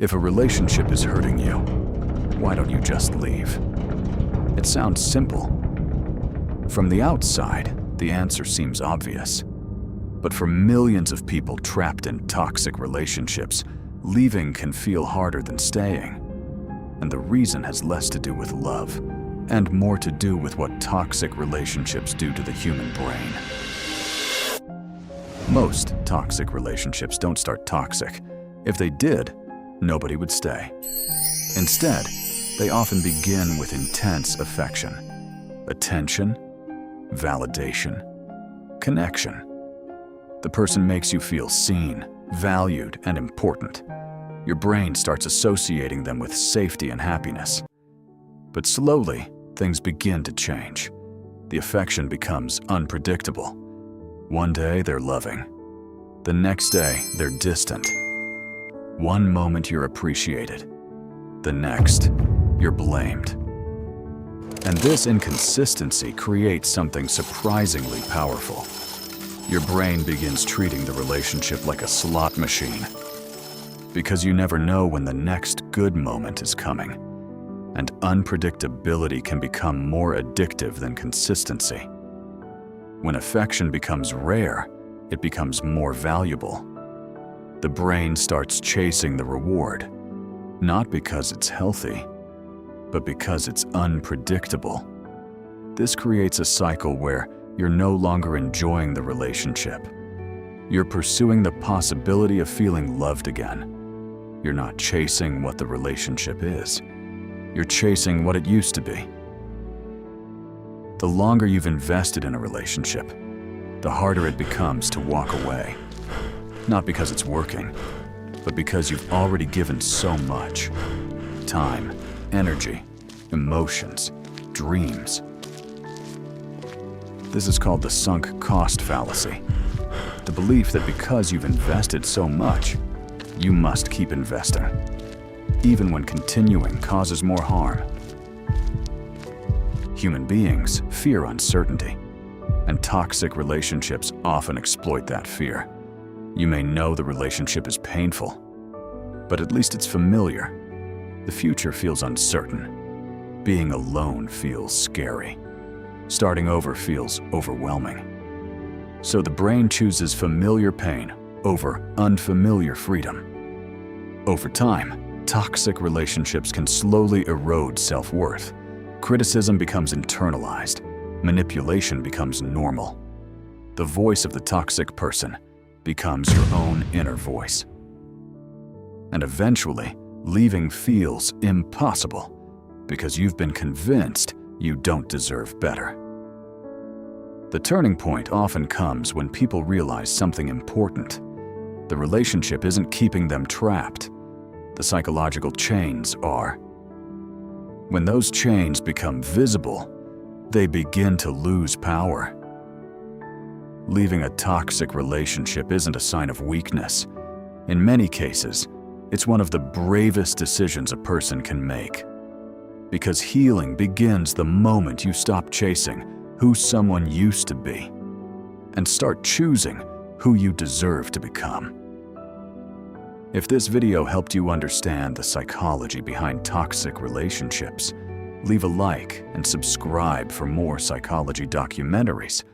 If a relationship is hurting you, why don't you just leave? It sounds simple. From the outside, the answer seems obvious. But for millions of people trapped in toxic relationships, leaving can feel harder than staying. And the reason has less to do with love and more to do with what toxic relationships do to the human brain. Most toxic relationships don't start toxic. If they did, nobody would stay. Instead, they often begin with intense affection, attention, validation, connection. The person makes you feel seen, valued, and important. Your brain starts associating them with safety and happiness. But slowly, things begin to change. The affection becomes unpredictable. One day, they're loving. The next day, they're distant. One moment you're appreciated. The next, you're blamed. And this inconsistency creates something surprisingly powerful. Your brain begins treating the relationship like a slot machine. Because you never know when the next good moment is coming. And unpredictability can become more addictive than consistency. When affection becomes rare, it becomes more valuable. The brain starts chasing the reward, not because it's healthy, but because it's unpredictable. This creates a cycle where you're no longer enjoying the relationship. You're pursuing the possibility of feeling loved again. You're not chasing what the relationship is. You're chasing what it used to be. The longer you've invested in a relationship, the harder it becomes to walk away. Not because it's working, but because you've already given so much. Time, energy, emotions, dreams. This is called the sunk cost fallacy. The belief that because you've invested so much, you must keep investing, even when continuing causes more harm. Human beings fear uncertainty, and toxic relationships often exploit that fear. You may know the relationship is painful, but at least it's familiar. The future feels uncertain. Being alone feels scary. Starting over feels overwhelming. So the brain chooses familiar pain over unfamiliar freedom. Over time, toxic relationships can slowly erode self-worth. Criticism becomes internalized. Manipulation becomes normal. The voice of the toxic person becomes your own inner voice. And eventually, leaving feels impossible because you've been convinced you don't deserve better. The turning point often comes when people realize something important. The relationship isn't keeping them trapped. The psychological chains are. When those chains become visible, they begin to lose power. Leaving a toxic relationship isn't a sign of weakness. In many cases, it's one of the bravest decisions a person can make. Because healing begins the moment you stop chasing who someone used to be and start choosing who you deserve to become. If this video helped you understand the psychology behind toxic relationships, leave a like and subscribe for more psychology documentaries.